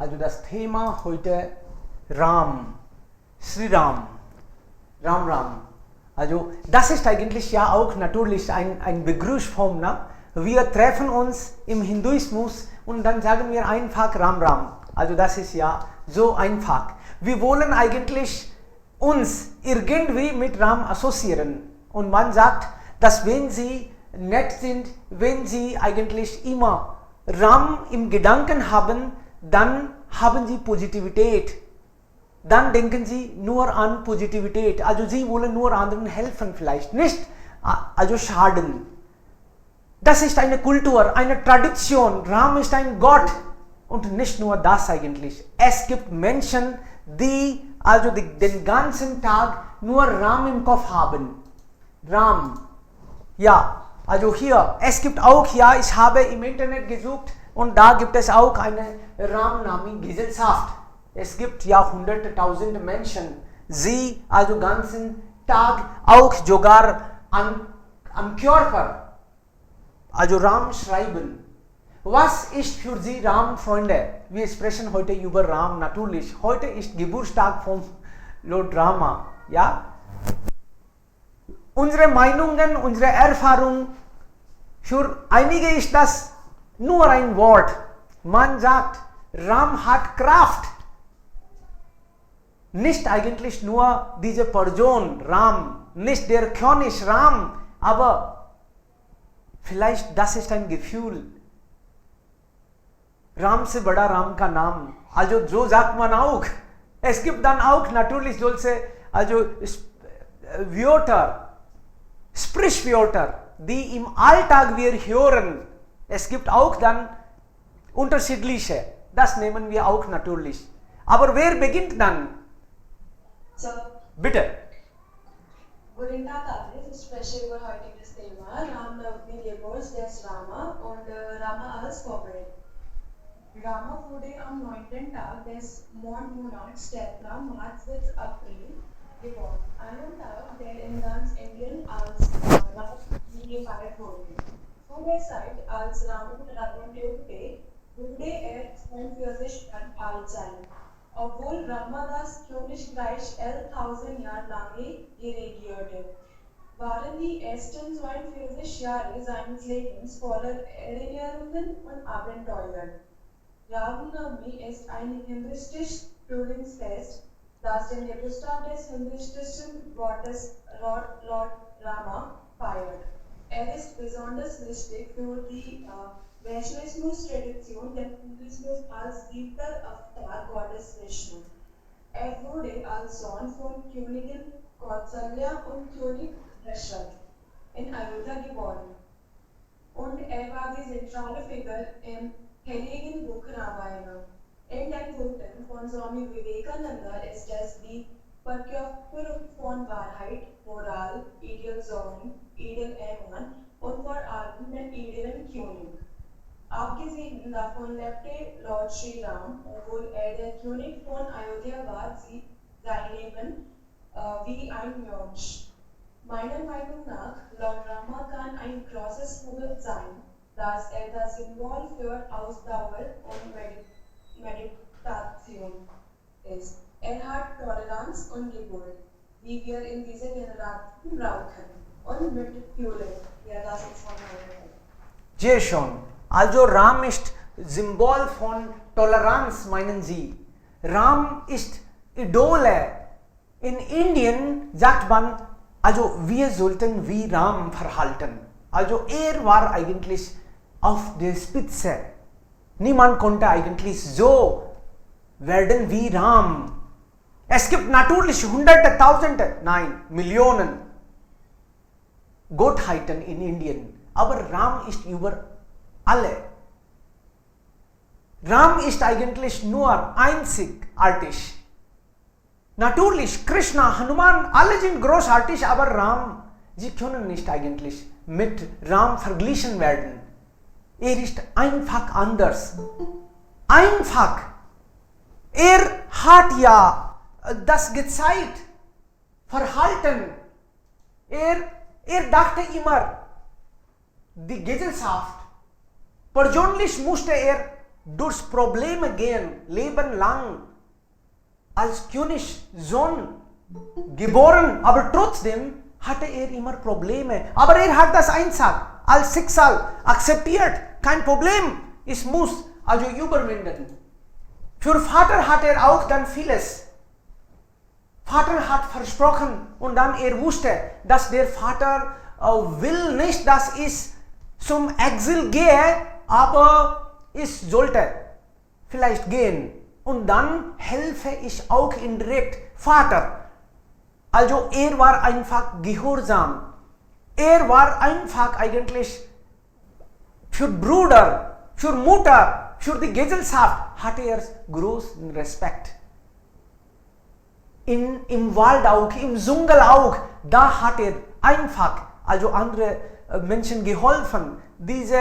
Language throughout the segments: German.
Also das Thema heute Ram, Sri Ram, Ram Ram. Also das ist eigentlich ja auch natürlich ein Begrüßform. Ne? Wir treffen uns im Hinduismus und dann sagen wir einfach Ram Ram. Also das ist ja so einfach. Wir wollen eigentlich uns irgendwie mit Ram assoziieren. Und man sagt, dass wenn Sie nett sind, wenn Sie eigentlich immer Ram im Gedanken haben, dann haben Sie Positivität. Dann denken Sie nur an Positivität. Also Sie wollen nur anderen helfen, vielleicht nicht, also schaden. Das ist eine Kultur, eine Tradition. Ram ist ein Gott. Und nicht nur das eigentlich. Es gibt Menschen, die also den ganzen Tag nur Ram im Kopf haben. Ram. Ja, also hier, es gibt auch, ja, ich habe im Internet gesucht und da gibt es auch eine Ram-Nami-Gesellschaft. Es gibt ja hunderte, tausende Menschen, sie also ganzen Tag auch sogar am Körper, also Ram schreiben. Was ist für Sie Ram, Freunde? Wir sprechen heute über Ram natürlich. Heute ist Geburtstag von Lord Rama. Ja? Unsere Meinungen, unsere Erfahrung, für einige ist das nur ein Wort. Man sagt, Ram hat Kraft. Nicht eigentlich nur diese Person Ram, nicht der König Ram, aber vielleicht das ist ein Gefühl. Ram se bada Ram ka Naam. Also so sagt man auch. Es gibt dann auch natürlich solche also Wörter, Sprichwörter, die im Alltag wir hören. Es gibt auch dann unterschiedliche. Das nehmen wir auch natürlich. Aber wer beginnt dann? So, Bitte. guten Tag alle, ich spreche über heutiges Thema Ram Navami Geburts des Rama und Rama als Vorbild. Rama wurde am 9. Tag des Mondmonats Chaitra, März bis April geboren. Einen Tag, der in ganz Indien als Ram-Navami gefeiert wurde. Zu der Zeit, als Rama Radhan lebte, wurde er 42 Jahre alt sein. Obwohl Rama das Königreich 11.000 Jahre lange regierte, waren die ersten 42 Jahre seines Lebens voller Erinnerungen und Abenteuer. Ram Navami ist ein hinduistisches Frühlingsfest, das den Geburtstag des hinduistischen Gottes Lord Rama feiert. Er ist besonders wichtig für die Vaishnavismus-Tradition, den Hinduismus als siebter Avatar Gottes Vishnu. Er wurde als Sohn von Königin Kausalya und König Dasharatha in Ayodhya geboren. Und er war die zentrale Figur im heiligen Buch Ramayana. In den Worten von Swami Vivekananda ist es die Verkörperung von Wahrheit, Moral, Idealsinn, Idealeman und vor allem den edlen König. Abgesehen davon lebte Lord Sri Ram, obwohl er der König von Ayodhya war, sein Leben wie ein Mönch. Meiner Meinung nach, Lord Rama kann ein großes Vorbild sein, dass er das Symbol für Ausdauer und Meditation ist. Er hat Toleranz und Geduld, die wir in dieser Generation brauchen. Und Mitgefühl, ja, das ist von meiner Seite. Sehr schön. Also Ram ist Symbol von Toleranz, meinen Sie. Ram ist Idole. In Indien sagt man, also wir sollten wie Ram verhalten. Also er war eigentlich auf der Spitze. Niemand konnte eigentlich so werden wie Ram. Es gibt natürlich Hunderte, Tausende, nein, Millionen Gottheiten in Indien. Aber Ram ist über alle. Ram ist eigentlich nur einzigartig. Natürlich, Krishna, Hanuman, alle sind großartig, aber Ram, sie können nicht eigentlich mit Ram verglichen werden. Er ist einfach anders. Einfach. Er hat ja das gezeigt, Verhalten. Er dachte immer, die Gesellschaft, persönlich musste er durchs Probleme gehen, Leben lang als Königssohn geboren, aber trotzdem hatte immer Probleme. Aber hat das einfach als Schicksal akzeptiert. Kein Problem, ich muss also überwinden. Für Vater hat auch dann vieles. Vater hat versprochen und dann wusste, dass der Vater will nicht, dass ich zum Exil gehe, aber ich sollte vielleicht gehen. Und dann helfe ich auch indirekt Vater. Also war einfach gehorsam. War einfach eigentlich für Bruder, für Mutter, für die Gesellschaft hatte großen Respekt. Im Wald auch, im Dschungel auch, da hat einfach also andere Menschen geholfen. Diese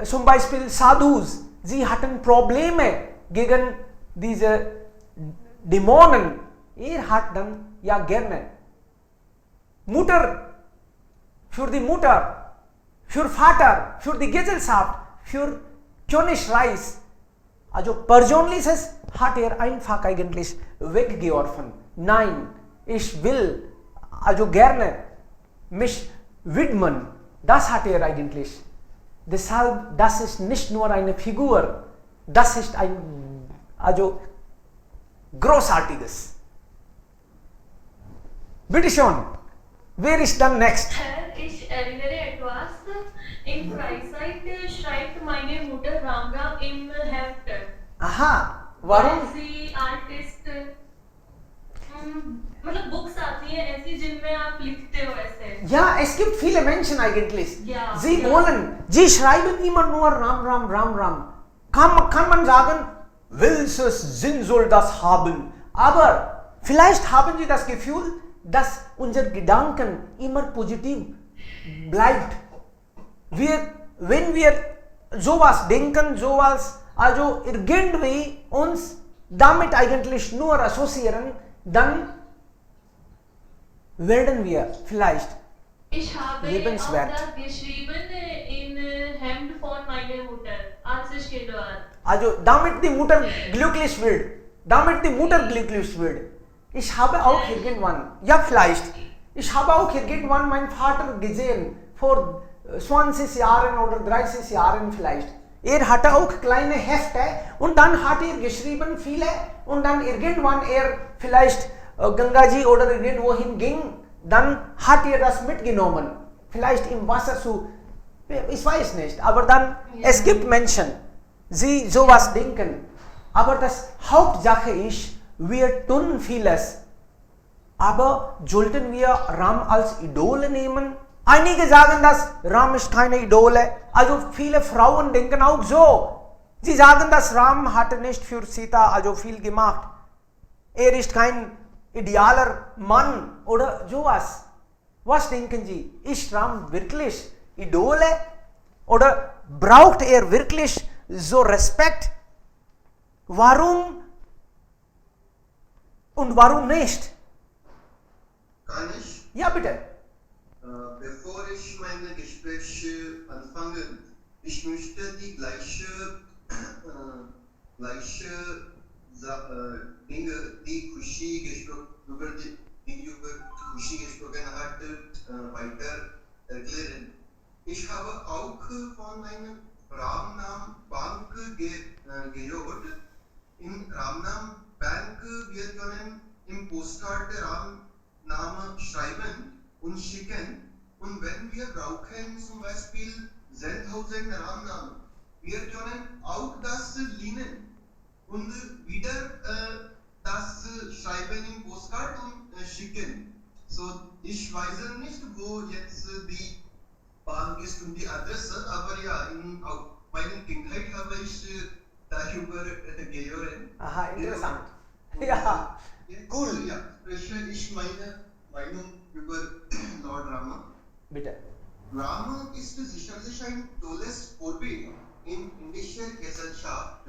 zum Beispiel Sadhus, sie hatten Probleme gegen diese Dämonen. Hat dann ja gerne Mutter, für die Mutter, für Vater, für die Gesellschaft, für Königreich. Also Persönliches hat einfach eigentlich weggeworfen. Nein, ich will also gerne mich widmen. Das hat eigentlich. Deshalb, das ist nicht nur eine Figur, das ist ein also großartiges. Bitte schon, wer ist dann next? Ich erinnere etwas. In Freizeit schreibt meine Mutter Ram Ram im Heft. Aha, warum? ऐसी आर्टिस्ट मतलब बुक्स आती हैं ऐसी जिनमें आप लिखते हो ऐसे. Ja, es gibt viele Menschen eigentlich. Ja, Sie ja. sie schreiben immer nur Ram Ram Ram Ram. Kann man sagen, welches Sinn soll das haben? Aber vielleicht haben Sie das Gefühl, dass unser Gedanken immer positiv bleibt. Wenn wir sowas denken, sowas, also irgendwie uns damit eigentlich nur assoziieren, dann werden wir vielleicht Ich habe lebenswert. auch das geschrieben in Hemd von meiner Mutter, als ich Kind war. Also damit die Mutter glücklich wird. Damit die Mutter glücklich wird. Ich habe auch irgendwann, ja vielleicht, ich habe auch irgendwann meinen Vater gesehen, vor 20 Jahren oder 30 Jahren vielleicht. Hatte auch kleine Hefte und dann hat geschrieben viele und dann irgendwann vielleicht Gangaji oder irgendwohin ging, dann hat das mitgenommen. Vielleicht im Wasser ich weiß nicht, aber dann, es gibt Menschen, die sowas denken. Aber das Hauptsache ist, wir tun vieles. Aber sollten wir Ram als Idole nehmen? Einige sagen, dass Ram ist keine Idole. Also viele Frauen denken auch so. Sie sagen, dass Ram hatte nicht für Sita also viel gemacht. Ist kein idealer Mann oder sowas. Was denken Sie? Ist Ram wirklich Idole? Oder braucht wirklich so Respekt? Warum und warum nicht? Kann ich? Ja, bitte. Bevor ich meine Gespräche anfange, ich möchte die gleiche Dinge, die Kushi über Kushi gesprochen hat, weiter erklären. Ich habe auch von einem Ramnam Bank gehört. In Ramnam Bank wir können im Postcard Ramname schreiben und schicken. Und wenn wir brauchen zum Beispiel 10.000 Ramnamen, wir können auch das lehnen und wieder das schreiben im Postcard und schicken. So, ich weiß nicht, wo jetzt die Bank ist und die Adresse, aber ja, in meiner Kindheit habe ich darüber gehört. Aha, interessant. Ja, Jetzt, cool. Ja, spreche ich meine Meinung über Lord Rama. Bitte. Rama ist sicherlich ein tolles Vorbild in indischer Gesellschaft.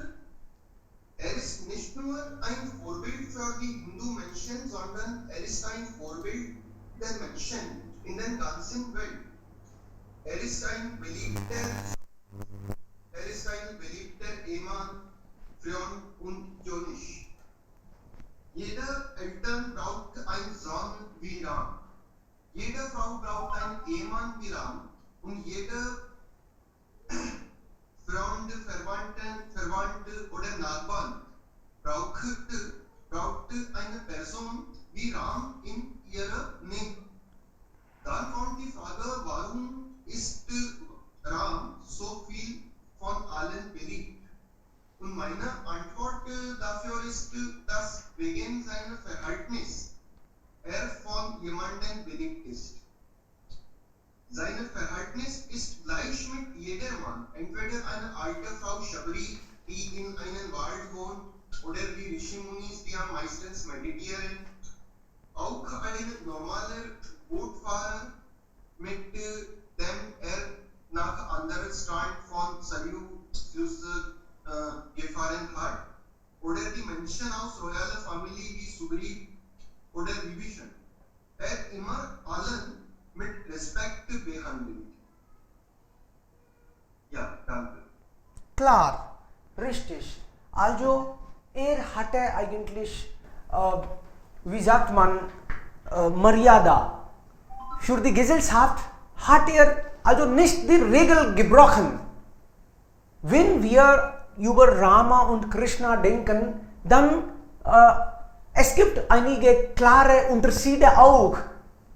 Ist nicht nur ein Vorbild für die Hindu-Menschen, sondern ist ein Vorbild der Menschen in der ganzen Welt. Ist ein beliebter Freund und König. Jeder Eltern braucht einen Sohn wie Ram. Jede Frau braucht einen Ehemann wie Ram. Und jeder Freund, Verwandte oder Nachbarn braucht eine Person wie Ram in ihrer Nähe. Dann kommt die Frage, warum ist Ram so viel von allen beliebt? Und meine Antwort dafür ist, dass wegen seiner Verhältnis er von jemandem beliebt ist. Sein Verhältnis ist gleich mit jedermann, entweder eine alte Frau Shabri, die in einem Wald wohnt, oder die Rishi-Munis, die am meistens meditieren. Auch ein normaler Bootfahrer, mit dem er nach anderem Strand von Saryu-Fluss gefahren hat, oder die Menschen aus royaler Familie wie Sugriv oder Vibhishan. Er immer allen mit Respekt behandelt. Ja, danke. Klar, richtig. Also, hatte eigentlich, wie sagt man, Maryada. Für die Gesellschaft hat also nicht die Regel gebrochen. Wenn wir über Rama und Krishna denken, dann es gibt einige klare Unterschiede auch.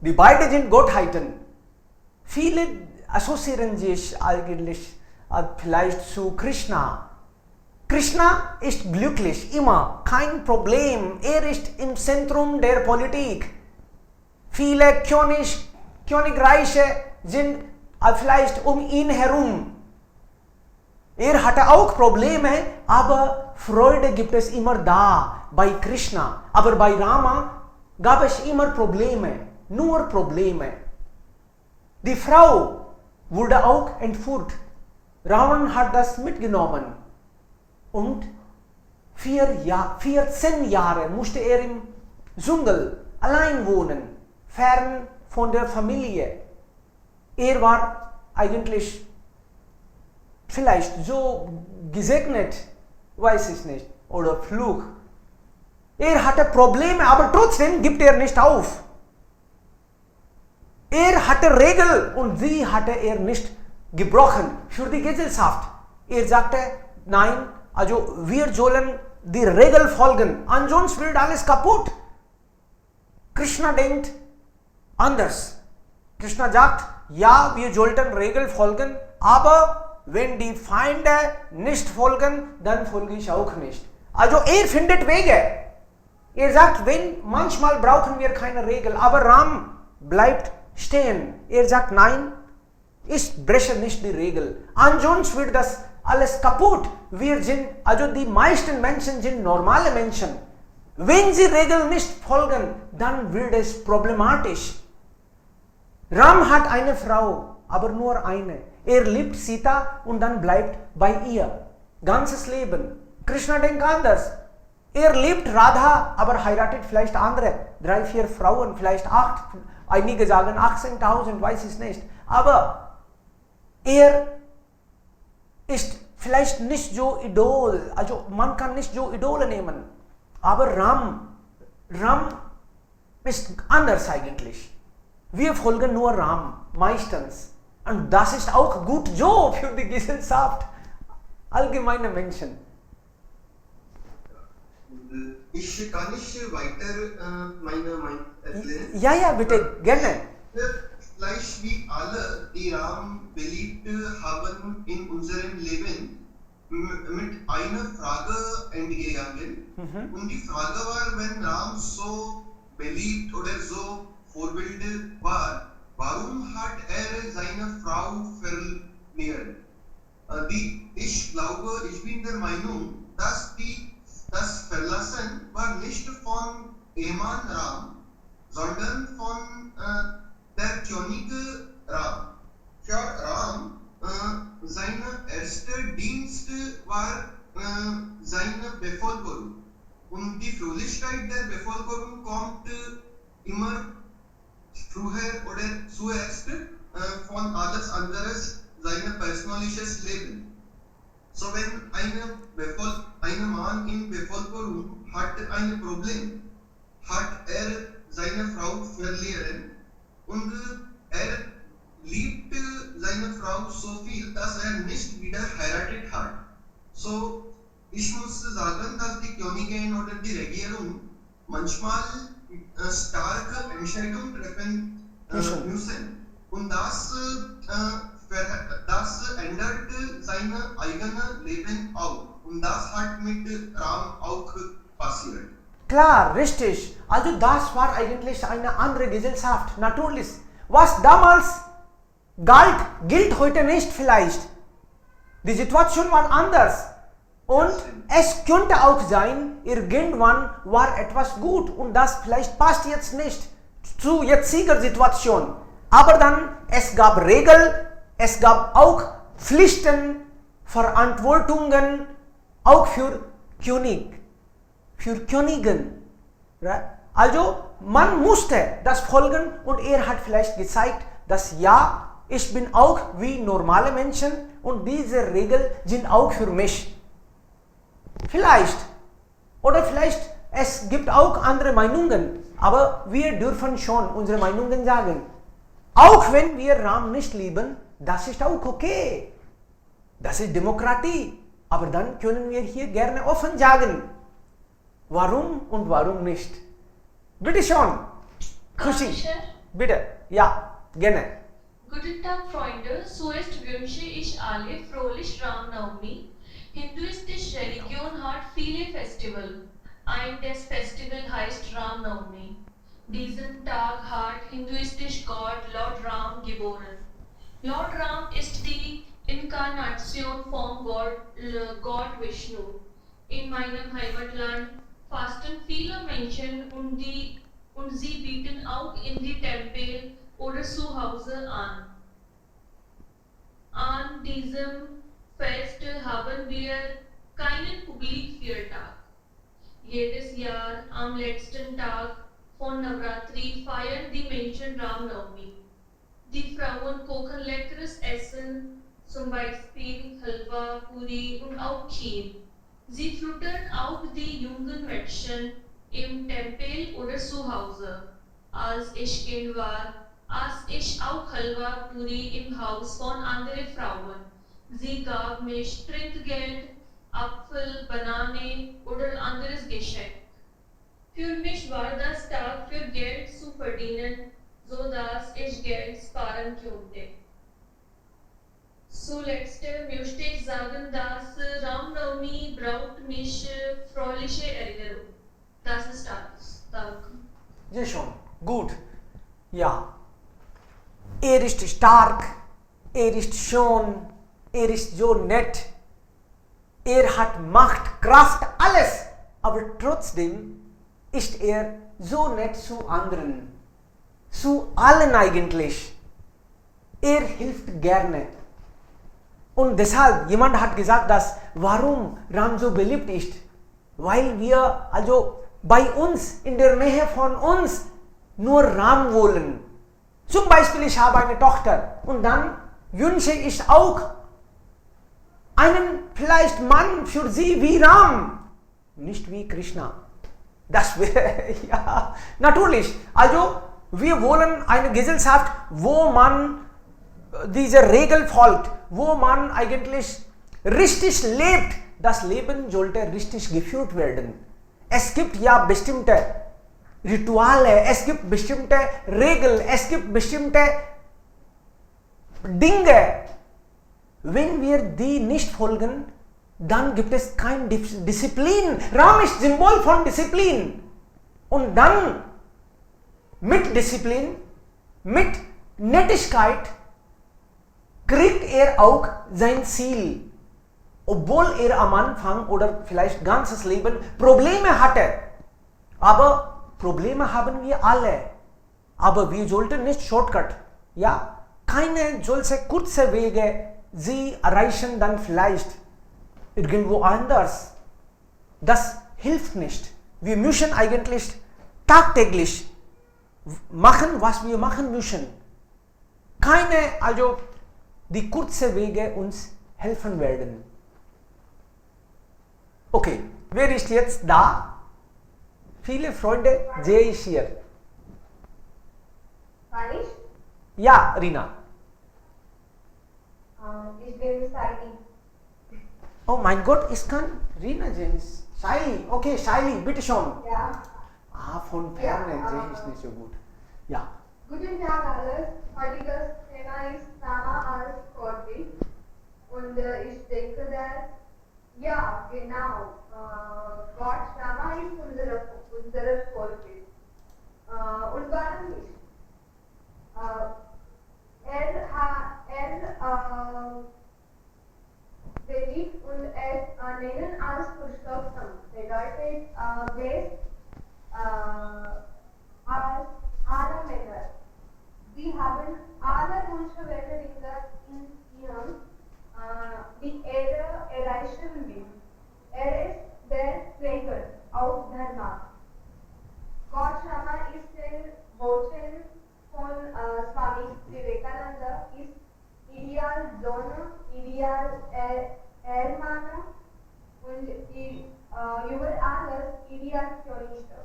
Die beiden sind Gottheiten. Viele assoziieren sich eigentlich vielleicht zu Krishna. Krishna ist glücklich, immer, kein Problem. Er ist im Zentrum der Politik. Viele Königreiche sind vielleicht ihn herum. Er hatte auch Probleme, aber Freude gibt es immer da bei Krishna. Aber bei Rama gab es immer Probleme, nur Probleme. Die Frau wurde auch entführt. Ravan hat das mitgenommen. Und 14 Jahre musste er im Dschungel allein wohnen, fern von der Familie. Er war eigentlich vielleicht so gesegnet, weiß ich nicht, oder Fluch. Er hatte Probleme, aber trotzdem gibt er nicht auf. Er hatte Regeln und sie hatte er nicht gebrochen für die Gesellschaft. Er sagte, nein, also wir sollen die Regel folgen, ansonsten wird alles kaputt. Krishna denkt anders. Krishna sagt, ja, wir sollten Regeln folgen, aber wenn die Feinde nicht folgen, dann folge ich auch nicht. Also er findet Wege. Er sagt, manchmal brauchen wir keine Regel, aber Ram bleibt stehen. Er sagt, nein, ich breche nicht die Regel. Ansonsten wird das alles kaputt. Also die meisten Menschen sind normale Menschen. Wenn sie Regeln nicht folgen, dann wird es problematisch. Ram hat eine Frau, aber nur eine. Er liebt Sita und dann bleibt bei ihr. Ganzes Leben. Krishna denkt anders. Er liebt Radha, aber heiratet vielleicht andere. 3, 4 Frauen, vielleicht 8. Einige sagen 18.000, weiß ich nicht. Aber er ist vielleicht nicht so Idol. Also man kann nicht so Idole nehmen. Aber Ram ist anders eigentlich. Wir folgen nur Ram, meistens. Und das ist auch gut so für die Gesellschaft, allgemeine Menschen. Ich kann nicht weiter meine Meinung erklären. Ja, bitte, gerne. Gleich wie alle, die Ram beliebt haben in unserem Leben, mit einer Frage entgegangen. Und die Frage war, wenn Ram so beliebt oder so Vorbild war, warum hat er seine Frau verlieren? Ich glaube, ich bin der Meinung, dass das Verlassen war nicht von Ehemann Ram, sondern von der König Ram. Für Ram, sein erster Dienst war seine Bevölkerung. Und die Fröhlichkeit der Bevölkerung kommt immer früher oder zuerst von alles anderes, sein persönliches Leben. So wenn eine seine Mann in Bevölkerung hat ein Problem, hat seine Frau verlieren und er liebt seine Frau so viel, dass nicht wieder heiratet hat. So, ich muss sagen, dass die Königin oder die Regierung manchmal starke Entscheidungen treffen müssen. Und das ändert sein eigenes Leben auch. Und das hat mit Ram auch passiert. Klar, richtig. Also das war eigentlich eine andere Gesellschaft. Natürlich. Was damals galt, gilt heute nicht vielleicht. Die Situation war anders. Und es könnte auch sein, irgendwann war etwas gut und das vielleicht passt jetzt nicht zu jetziger Situation. Aber dann, es gab Regeln, es gab auch Pflichten, Verantwortungen, auch für König, für Königin. Also, man musste das folgen und er hat vielleicht gezeigt, dass ja, ich bin auch wie normale Menschen und diese Regeln sind auch für mich. Vielleicht. Oder vielleicht, es gibt auch andere Meinungen, aber wir dürfen schon unsere Meinungen sagen. Auch wenn wir Ram nicht lieben, das ist auch okay. Das ist Demokratie. Aber dann können wir hier gerne offen sagen, warum und warum nicht. Bitte schon. Khushi. Bitte. Ja, gerne. Guten Tag, Freunde. Zuerst wünsche ich alle frohlich Ramnavami. Hinduistische Religion hat viele Festival. Ein des Festival heißt Ramnavami. Diesen Tag hat hinduistisch Gott Lord Ram geboren. Lord Ram ist die Inkarnation von Gott Vishnu. In meinem Heimatland fasten viele Menschen und sie bieten auch in die Tempel oder zu Hause an. An diesem Fest haben wir keinen Publikviertag. Jedes Jahr am letzten Tag von Navratri feiern die Menschen Ramnavami. Die Frauen kochen leckeres Essen, zum Beispiel Halwa, Puri und auch Kheer. Sie füttern auch die jungen Mädchen im Tempel oder zu Hause. Als ich Kind war, aß ich auch Halwa, Puri im Haus von anderen Frauen. Sie gab mich Trinkgeld, Apfel, Banane oder anderes Geschenk. Für mich war das Tag für Geld zu verdienen, so dass ich Geld sparen konnte. Zuletzt möchte ich sagen, dass Ramnavami braucht mich fröhliche Erinnerung. Das ist alles. Danke. Sehr schön. Gut. Ja. Er ist stark, er ist schön, er ist so nett, er hat Macht, Kraft, alles. Aber trotzdem ist er so nett zu anderen, zu allen eigentlich. Er hilft gerne. Und deshalb, jemand hat gesagt, dass warum Ram so beliebt ist. Weil wir also bei uns, in der Nähe von uns, nur Ram wollen. Zum Beispiel, ich habe eine Tochter und dann wünsche ich auch einen vielleicht Mann für sie wie Ram, nicht wie Krishna. Das wäre, ja, natürlich. Also, wir wollen eine Gesellschaft, wo man diese Regel folgt, wo man eigentlich richtig lebt. Das Leben sollte richtig geführt werden. Es gibt ja bestimmte Rituale, es gibt bestimmte Regeln, es gibt bestimmte Dinge. Wenn wir die nicht folgen, dann gibt es keine Disziplin. Ram ist Symbol von Disziplin. Und dann mit Disziplin, mit Nettigkeit kriegt er auch sein Ziel. Obwohl er am Anfang oder vielleicht ganzes Leben Probleme hatte. Aber Probleme haben wir alle. Aber wir sollten nicht Shortcut. Ja, keine solche kurze Wege, sie erreichen dann vielleicht irgendwo anders. Das hilft nicht. Wir müssen eigentlich tagtäglich machen, was wir machen müssen. Also die kurzen Wege uns helfen werden. Okay, wer ist jetzt da? Viele Freunde, Jay ist hier. Spanish? Ja, Rina. Ich bin Saidi. Oh mein Gott, ich kann Rina Jens. Shaili, okay, Shaili, bitte schon. Ja. Von Ferne sehe ich nicht so gut. Ja. Guten Tag alles. Heutiges Thema ist Rama als Vorbild. Und ich denke, dass, ja, genau, Gott Rama ist unsere Vorbild. Und warum nicht? Beliebt und es nennen als Purushottam bedeutet best als alle Männer. Sie haben alle Wunschwerte in ihnen, die erreichen will. Ist der Träger auf Dharma. Gott Rama ist der Boten von Swami Vivekananda, ist ideal Donner, ideal Hermana und über alles ideal Sionista.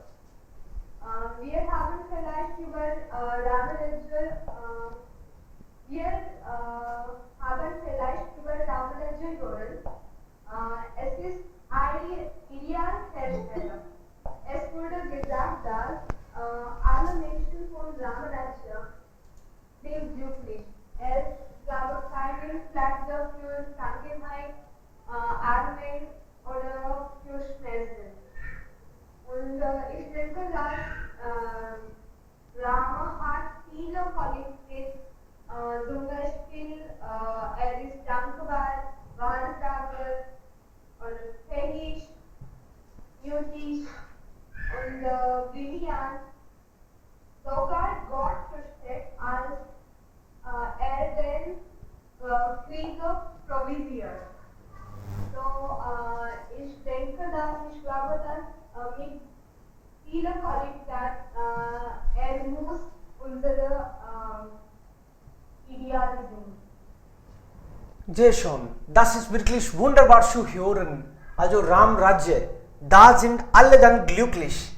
Wir haben vielleicht über Ramanuja gehört. Es ist ein ideal Hersteller. Es wurde gesagt, dass alle Menschen von Ramanuja sind glücklich. Es gab keinen Platz für Krankheit, Armut oder für Schmerzen. Und ich denke, dass Rama hat viele Qualitäten, zum Beispiel ist dankbar, wahrhaftlich und fähig, mutig und brillant. Sogar Gott versteht als den Krieger provisiert. So, ich denke, ich glaube, dass mit vielen Qualitäten muss unsere Ideale sind. Sehr schön. Das ist wirklich wunderbar zu hören. Also Ram Rajya, da sind alle dann glücklich.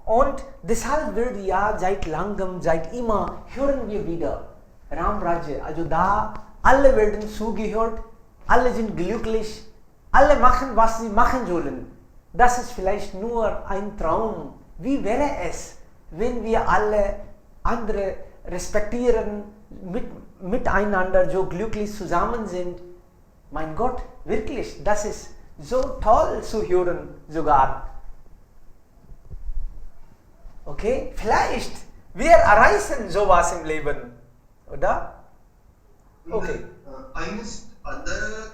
Und deshalb wird ja seit langem, seit immer, hören wir wieder Ram Rajya. Also da alle werden zugehört, alle sind glücklich, alle machen, was sie machen sollen. Das ist vielleicht nur ein Traum. Wie wäre es, wenn wir alle andere respektieren, miteinander so glücklich zusammen sind? Mein Gott, wirklich, das ist so toll zu hören sogar. Okay, vielleicht wir erreichen sowas im Leben, oder? Okay. Eines andere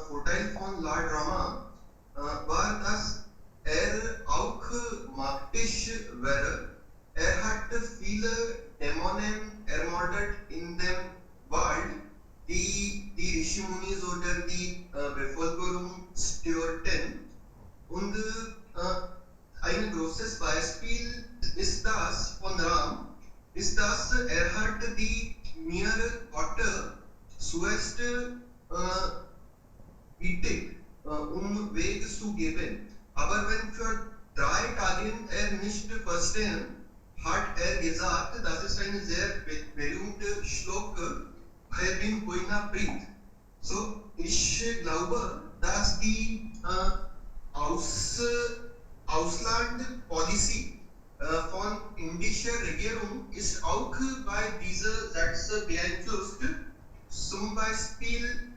Vorteil von Lord Rama war, dass auch maktisch wäre. Hat viele Dämonen ermordet in dem Wald, die Rishimunis oder die Bevölkerung störten. Und ein großes Beispiel ist das von Ram, ist, dass hat die mir Gotte zuerst bittet, Weg zu geben. Aber wenn für 3 Tagen nicht verstehen, hat gesagt, das ist ein sehr berühmter Schluck, bin Huina Prit. So, ich glaube, dass die Ausland-Policy von indischer Regierung ist auch bei dieser Sätze beeinflusst. Zum Beispiel,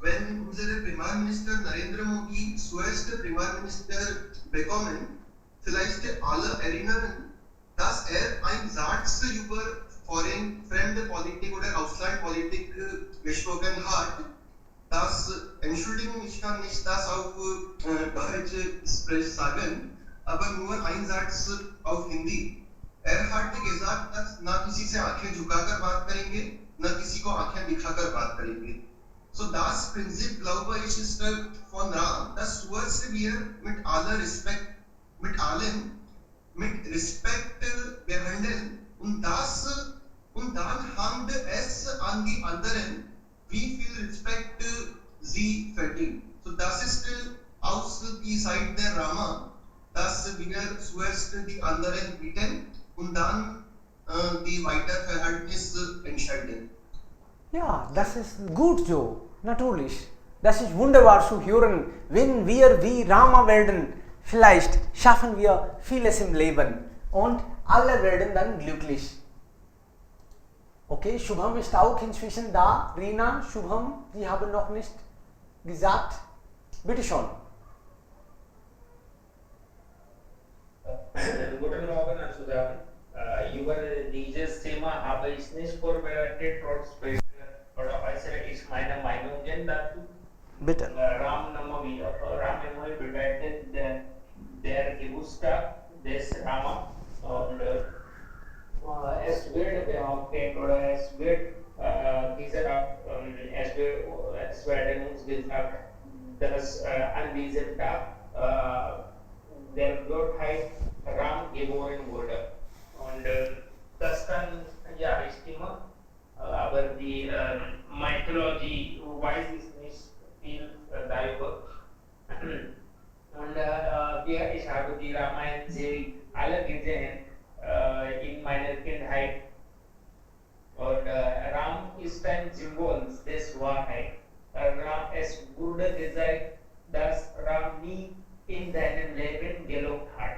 wenn unsere Premierminister Narendra Modi zuerst Premierminister bekommen, vielleicht alle erinnern, dass ein Satz über fremde Politik oder Auslandpolitik gesprochen hat. Das, Entschuldigung, ich kann nicht das auf Deutsch sagen, aber nur ein Satz auf Hindi. Hat gesagt, dass ना किसी से आंखें झुकाकर बात करेंगे, ना किसी को आंखें दिखाकर बात करेंगे. So das Prinzip, glaube ich, ist von Ram, dass zuerst wir mit aller Respekt, mit Respekt behandeln und dann haben es an die anderen, wie viel Respekt sie fertig. So das ist aus die Seite der Rama, dass wir zuerst die anderen bitten und dann die Weiterverhältnis entscheiden. Ja, das ist gut so, natürlich. Das ist wunderbar zu hören, wenn wir wie Rama werden. Vielleicht schaffen wir vieles im Leben und alle werden dann glücklich. Okay, Shubham ist auch inzwischen da. Rina, Shubham, die haben noch nicht gesagt. Bitte schon. Guten Morgen, Sudan. Über dieses Thema habe ich nicht vorbereitet, trotz oder äußere ich meine Meinungen dazu. Bitte. Ram Navami bedeutet der Geburtstag des Rama und es wird behauptet oder es wird gesagt, es werden uns gesagt, dass an diesem Tag der Gottheit Ram geboren wurde. Und das kann ja stimmen, aber die Mythologie weiß es nicht viel darüber. Und ich habe die Ramayana-Serie alle gesehen in meiner Kindheit. Und Ram ist ein Symbol des Wahrheit. Es wurde gesagt, dass Ram nie in seinem Leben gelobt hat.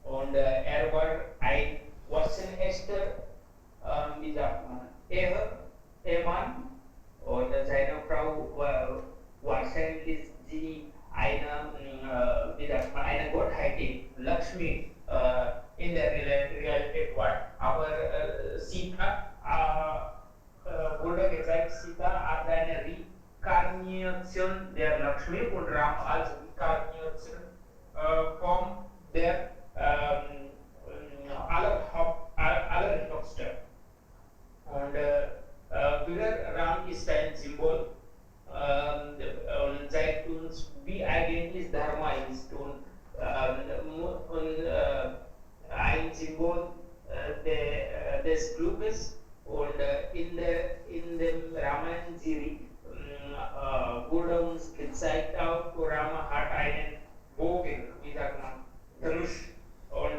Und war ein waschechter, wie sagt man, Ehemann. Und seine Frau war wahrscheinlich eine, wie sagt man, eine Gottheit, Lakshmi, in der Realität war. Aber Sita wurde gesagt, Sita als eine Rekarnation der Lakshmi und Ram als Rekarnation von der allerhöchste. Und wieder Ram ist ein Symbol und zeigt uns, wie eigentlich Dharma ist und ein Symbol des Glückes. Und in dem Ramayana-Serie wurde uns gezeigt, auch Rama hat einen Bogen, wie sagt man, Dhanush. Und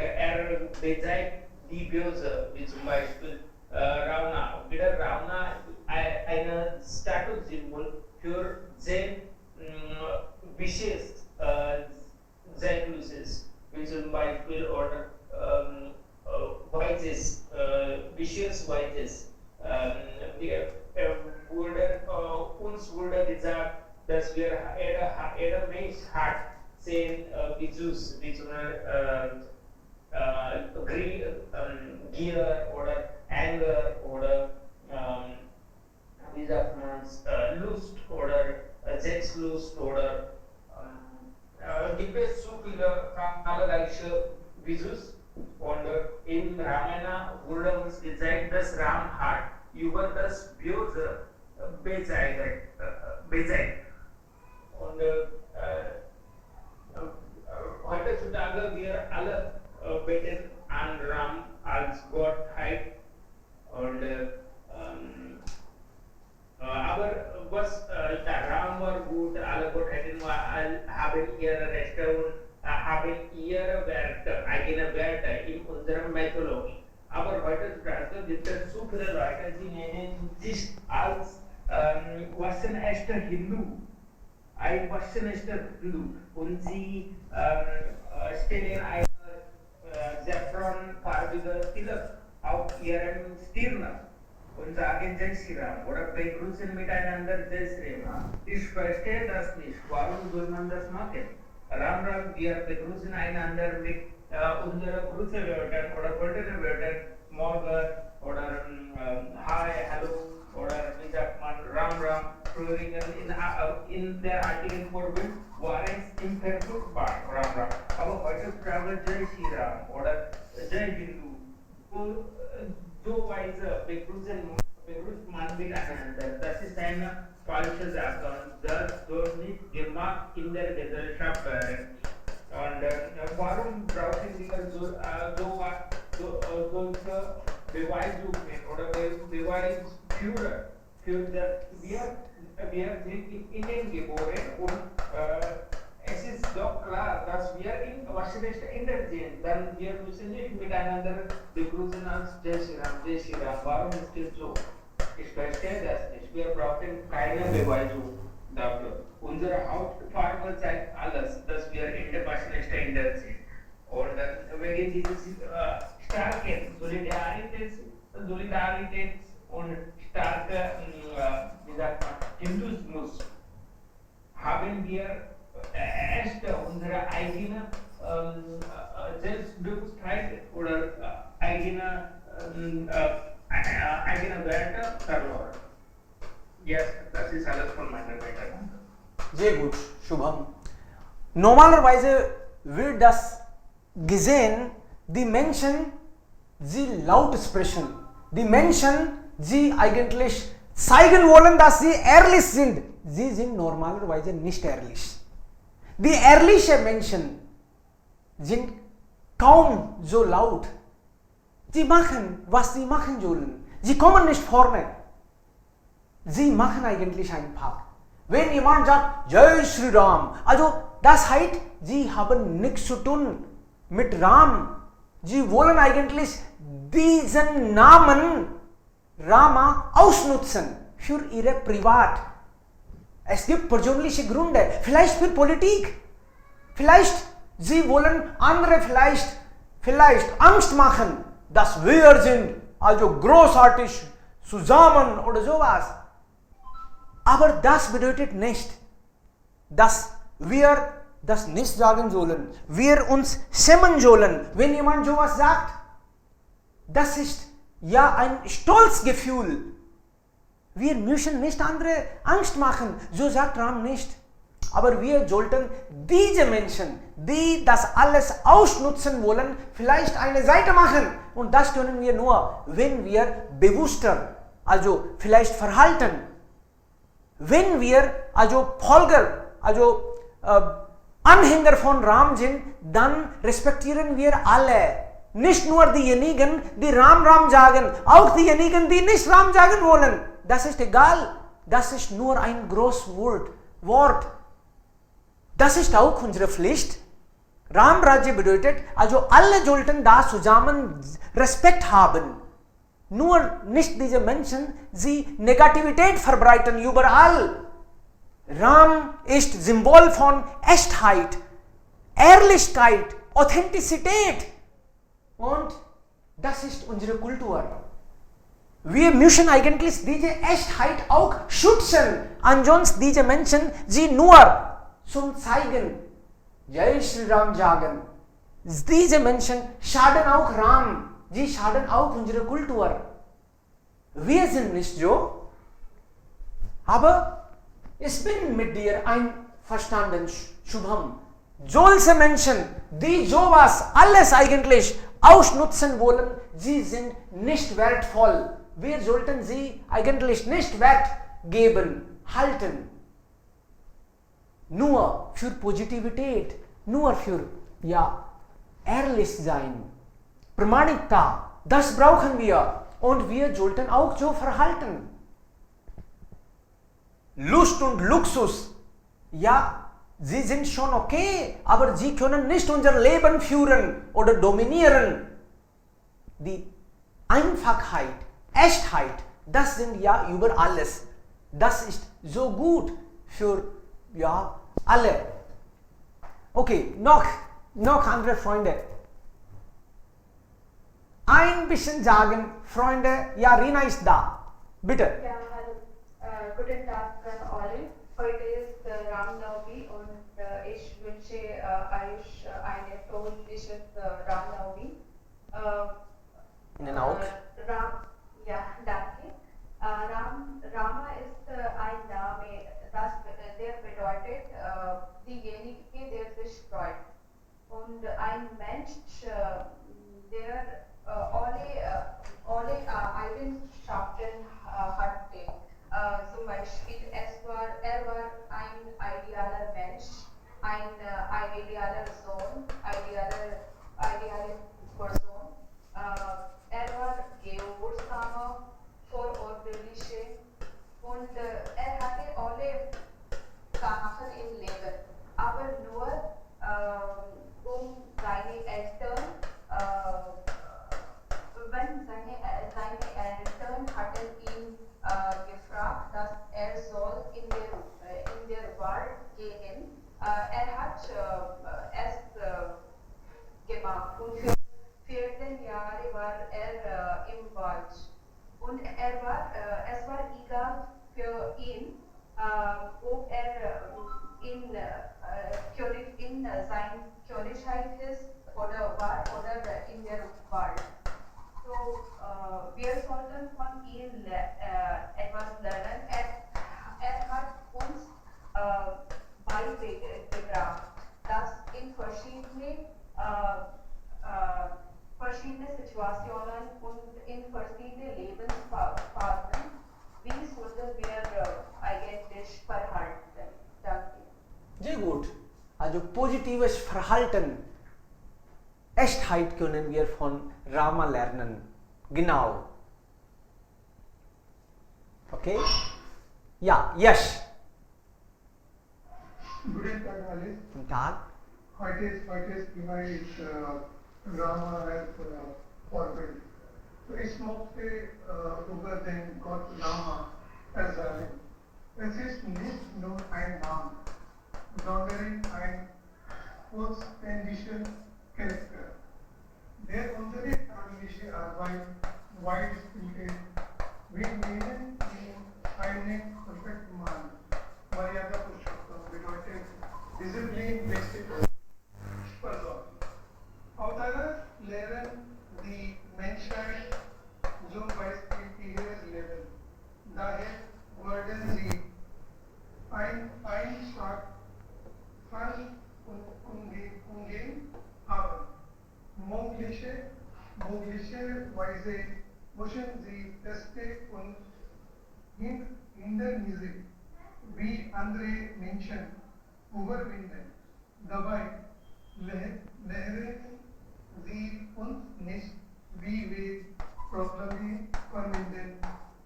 bezeigt die Böse, wie zum Beispiel Ravana. Wieder Ravana ein Statussymbol für Zen Wishes, Zen Wishes, wie zum Beispiel oder Vices, Vicious Vices. Uns wurde gesagt, dass wir jeder Mensch hat 10 Vices, wie zum Gier oder Anger oder wie sagt man Lust oder Selbstlust oder gibt es so viele zahlreiche Visus. Und in Ramayana wurde uns gezeigt, dass Ram hat über das Böse bezeigt. Und heutzutage wir alle beten an Ram als Gottheit. Und aber was Ram war gut, alle Gottheiten haben ihre Rechte und haben ihre Werte, eigene Werte in unserer Mythologie. Aber heutzutage gibt es so viele Leute, die nennen sich als waschechter Hindu. Ein waschechter Hindu. Und sie stellen eine saffronfarbige Tilak auf ihren Stirn und sagen Jai Shri Ram oder begrüßen miteinander Jai Shri Ram. Ich verstehe das nicht. Warum soll man das machen? Ram Ram, wir begrüßen einander mit unserer Grüßewörtern oder goldenen Wörtern, Morgen oder Hi, Hallo oder wie sagt man Ram Ram. In der antiken Vorbild war es imperfektbar Ram Ram. Aber heutzutage Jai Shri Ram oder Jai Hindu. So weise begrüßt man miteinander. Das ist eine falsche Sache und das soll nicht gemacht in der Gesellschaft werden. Und warum brauchen wir solche Beweisungen oder Beweisführer für das? Wir wir sind in Indien geboren und es ist doch klar, dass wir in waschrechte Inder sind. Dann wir müssen nicht miteinander begrüßen als Jai Shri Ram, Jai Shri Ram. Warum ist es so? Ich verstehe das nicht. Wir brauchen keine Beweisung dafür. Unsere Hauptfarbe zeigt alles, dass wir in der waschrechte Inder sind. Und wegen dieses starken Solidarität und starke, wie sagt man, Hinduismus haben wir erst unsere eigene Selbstbewusstheit oder eigene Werte verloren. Yes, das ist alles von meiner Seite. Sehr gut, Shubham. Normalerweise wird das gesehen, die Menschen, sie laut sprechen. Die Menschen, sie eigentlich zeigen wollen, dass sie ehrlich sind. Sie sind normalerweise nicht ehrlich. Die ehrlichen Menschen sind kaum so laut. Sie machen, was sie machen sollen. Sie kommen nicht vorne. Sie machen eigentlich einen Pakt. Wenn jemand sagt, Jai Shri Ram, also das heißt, sie haben nichts zu tun mit Ram. Sie wollen eigentlich diesen Namen Rama ausnutzen für ihre Privat. Es gibt persönliche Gründe, vielleicht für Politik. Vielleicht sie wollen andere vielleicht Angst machen, dass wir sind, also großartig zusammen oder sowas. Aber das bedeutet nicht, dass wir das nicht sagen sollen. Wir uns schämen sollen, wenn jemand sowas sagt. Das ist ja ein Stolzgefühl. Wir müssen nicht andere Angst machen, so sagt Ram nicht. Aber wir sollten diese Menschen, die das alles ausnutzen wollen, vielleicht eine Seite machen. Und das können wir nur, wenn wir bewusster, also vielleicht verhalten. Wenn wir also Folger, also Anhänger von Ram sind, dann respektieren wir alle. Nicht nur diejenigen, die Ram Ram sagen, auch diejenigen, die nicht Ram sagen wollen. Das ist egal. Das ist nur ein großes Wort. Das ist auch unsere Pflicht. Ram Rajya bedeutet, also alle sollten da zusammen Respekt haben. Nur nicht diese Menschen, sie Negativität verbreiten überall. Ram ist Symbol von Echtheit, Ehrlichkeit, Authentizität. Und das ist unsere Kultur. Wir müssen eigentlich diese Echtheit auch schützen. Ansonsten diese Menschen, sie nur zum Zeigen, Jai Shri Ram sagen. Diese Menschen schaden auch Ram. Sie schaden auch unsere Kultur. Wir sind nicht so. Aber ich bin mit dir einverstanden, Shubham. Solche Menschen, die sowas alles eigentlich ausnutzen wollen, sie sind nicht wertvoll. Wir sollten sie eigentlich nicht Wert geben, halten. Nur für Positivität, nur für, ehrlich sein. Pramanikta, das brauchen wir. Und wir sollten auch so verhalten. Lust und Luxus, sie sind schon okay, aber sie können nicht unser Leben führen oder dominieren. Die Einfachheit, Echtheit, das sind über alles. Das ist so gut für alle. Okay, noch andere Freunde. Ein bisschen sagen, Freunde, Rina ist da. Bitte. Ja, hallo. Guten Tag an alle. Heute ist Ram Navami und ich wünsche euch eine fröhliche Ram Navami. Ihnen auch. Danke. Rama ist ein Name, der bedeutet diejenige, der sich freut. Und ein Mensch, der alle Eigenschaften hatte. Zum Beispiel, er war ein idealer Mensch, ein idealer Sohn, ideale Person. Er war gehorsamer, vorordentliche und er hatte alle gehen. Hat es gemacht und für 14 Jahre war im Wald. Und es war egal für ihn, ob in sein Kirchheit ist oder in der Wald. So, wir sollten von ihm etwas lernen. Hat uns beigebracht, dass in verschiedene Situationen und in verschiedene Lebensphasen, wie sollten wir eigentlich verhalten. Danke. Sehr gut. Also positives Verhalten, Echtheit können wir von Rama lernen. Genau. Okay? Ja, yes. Guten Tag, Alice. Guten Tag. Heute ist Rama als Vorbild. So ich möchte über den Gott Rama erzählen. Es ist nicht nur ein Name, sondern ein vollständiger Charakter, der unsere tägliche Arbeit weit spielt. Wir nennen ihn einen perfekten Mann. Maryada Purushottam bedeutet Disziplin, Disziplin, Versorgung. Auch daran lernen die Menschheit zum Beispiel ihres Lebens. Daher wurden sie ein Schlag von umgehen haben. Möglicherweise müssen sie Teste und Hindernisse wie andere Menschen überwinden. Dabei lehren sie uns nicht, wie wir Probleme vermeiden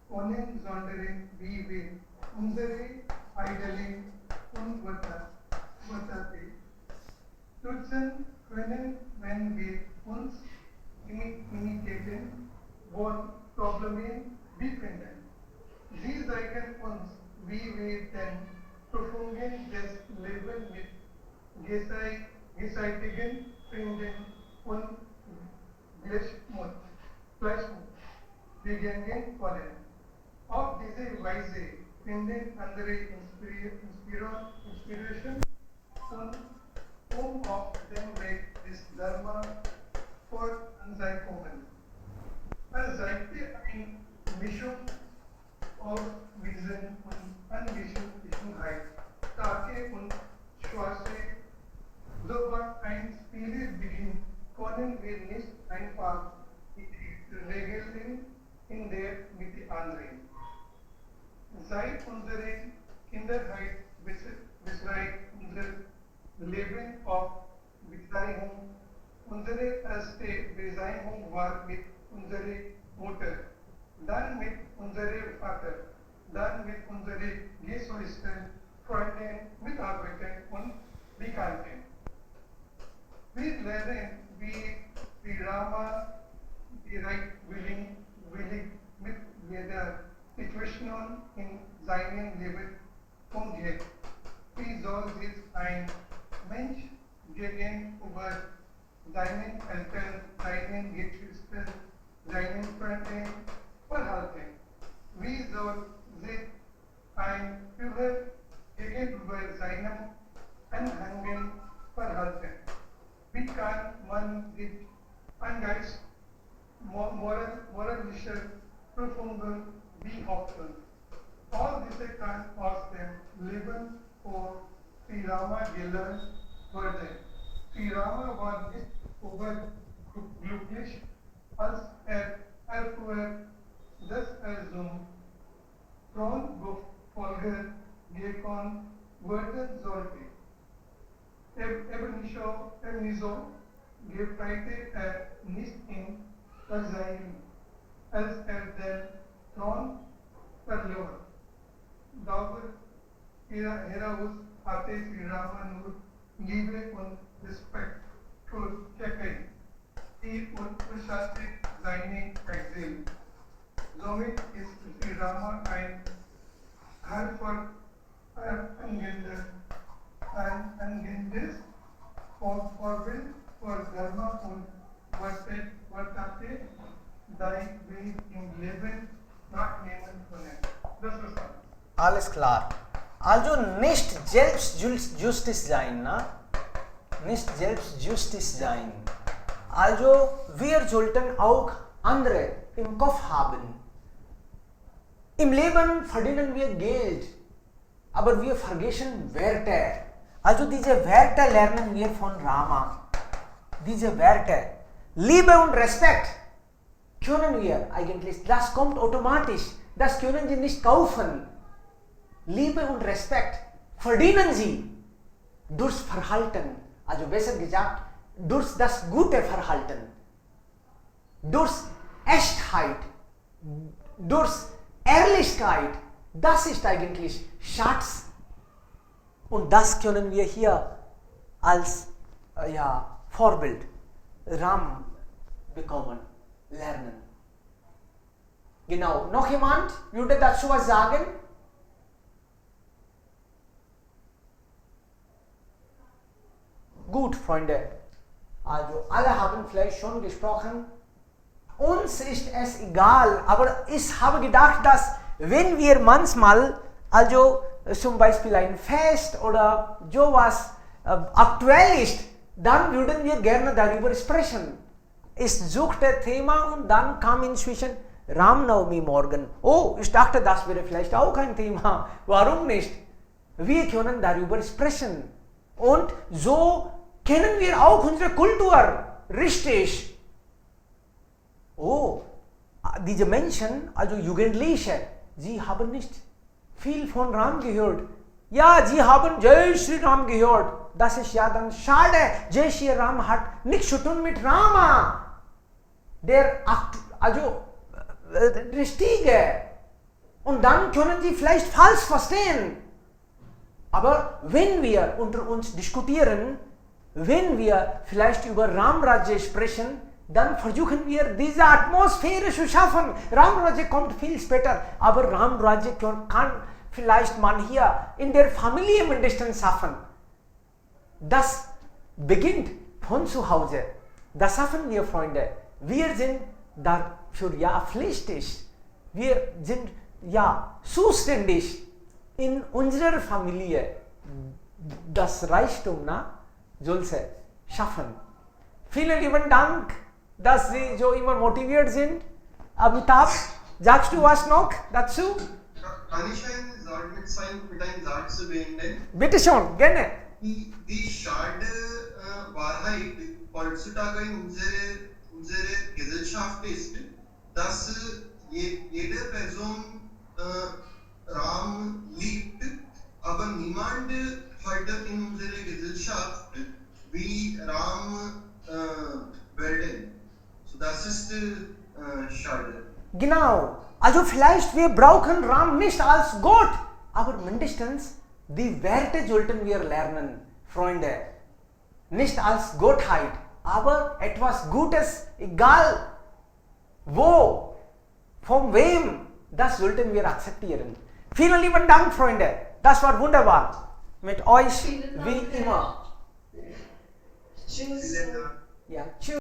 können, sondern wie wir unsere eigenen Unwürde stützen können, wenn wir uns imitieren wollen, Probleme befinden. Sie zeigen uns, wie wir den Prüfungen des Lebens mit geseitigen Finden und Gleichmut begegnen wollen. Auf diese Weise finden andere Inspiration und auf dem Weg des Dharma voranzukommen. Es zeigte eine Mischung aus Wissen und Angeschlossenheit, starke und schwache. Sobald ein Spiel beginnt, können wir nicht einfach die Regeln in der Mitte anlegen. Seit unserer Kinderheit beschreibt unser Leben auf Beziehung. Unsere erste Beziehung war mit unserer Mutter, dann mit unserem Vater, dann mit unseren Geschwistern, Freunden, Mitarbeitern und Bekannten. Wir lernen, wie Rama bereitwillig mit jeder Situation in seinem Leben umgeht. Wie soll sich ein Mensch gegenüber seinen Eltern, seinen Geschwistern, seinen Freunden verhalten? Wie soll sich ein Führer gegenüber seinem Anhängern verhalten? Wie kann man sich angesichts moralischer Prüfungen behaupten? All diese kann aus dem Leben von Sri Rama gelernt werden. Sri Rama war nicht überglücklich, als erfuhr, dass zum Thronfolger gekommen werden sollte. Ebenso gefreite nicht in Versehen, als den Thron verlor. Darüber heraus hatte Sri Rama nur Liebe und Respekt für Kekai, die unterschaute seine Exil. Somit ist Sri Rama ein hervorragender and in this Vorbild für Dharma und Vertate thy Weg im Leben nachnehmen können. Das ist alles. Alles klar. Also nicht selbst Justice sein, na? Nicht selbst Justice sein. Also wir sollten auch andere im Kopf haben. Im Leben verdienen wir Geld, aber wir vergessen Werte. Also diese Werte lernen wir von Rama. Diese Werte, Liebe und Respekt können wir eigentlich, das kommt automatisch, das können Sie nicht kaufen. Liebe und Respekt verdienen Sie durch Verhalten, also besser gesagt, durch das gute Verhalten, durch Echtheit, durch Ehrlichkeit. Das ist eigentlich Schatz. Und das können wir hier als Vorbild Ram bekommen, lernen. Genau. Noch jemand würde dazu was sagen? Gut, Freunde. Also alle haben vielleicht schon gesprochen. Uns ist es egal, aber ich habe gedacht, dass wenn wir manchmal, also zum Beispiel ein Fest oder sowas aktuell ist, dann würden wir gerne darüber sprechen. Ich suchte Thema und dann kam inzwischen Ram Navami morgen. Oh, ich dachte, das wäre vielleicht auch ein Thema. Warum nicht? Wir können darüber sprechen. Und so kennen wir auch unsere Kultur richtig. Oh, diese Menschen, also Jugendliche, sie haben nicht viel von Ram gehört. Ja, sie haben Jai Shri Ram gehört. Das ist ja dann schade. Jai Shri Ram hat nichts zu tun mit Rama. Also Richtige. Und dann können sie vielleicht falsch verstehen. Aber wenn wir unter uns diskutieren, wenn wir vielleicht über Ram Rajya sprechen, dann versuchen wir diese Atmosphäre zu schaffen. Ram Rajya kommt viel später, aber Ram Rajya kann vielleicht man hier in der Familie mindestens schaffen. Das beginnt von zu Hause. Das schaffen wir, Freunde. Wir sind dafür ja pflichtig. Wir sind ja zuständig in unserer Familie. Das Reichtum sollte schaffen. Vielen lieben Dank, dass Sie so immer motiviert sind. Amitabh, sagst du was noch dazu? Kann ich mit einem Satz beenden? Bitte schon, gerne. Die schade Wahrheit heutzutage in unsere Gesellschaft ist, dass jede Person Ram liebt, aber niemand heute in unserer Gesellschaft wie Ram werden. So das ist schade. Genau. Also vielleicht wir brauchen Ram nicht als Gott, aber mindestens die Werte sollten wir lernen, Freunde. Nicht als Gottheit, aber etwas Gutes, egal wo, von wem, das sollten wir akzeptieren. Vielen lieben Dank, Freunde. Das war wunderbar. Mit euch wie immer. Tschüss. Ja, tschüss.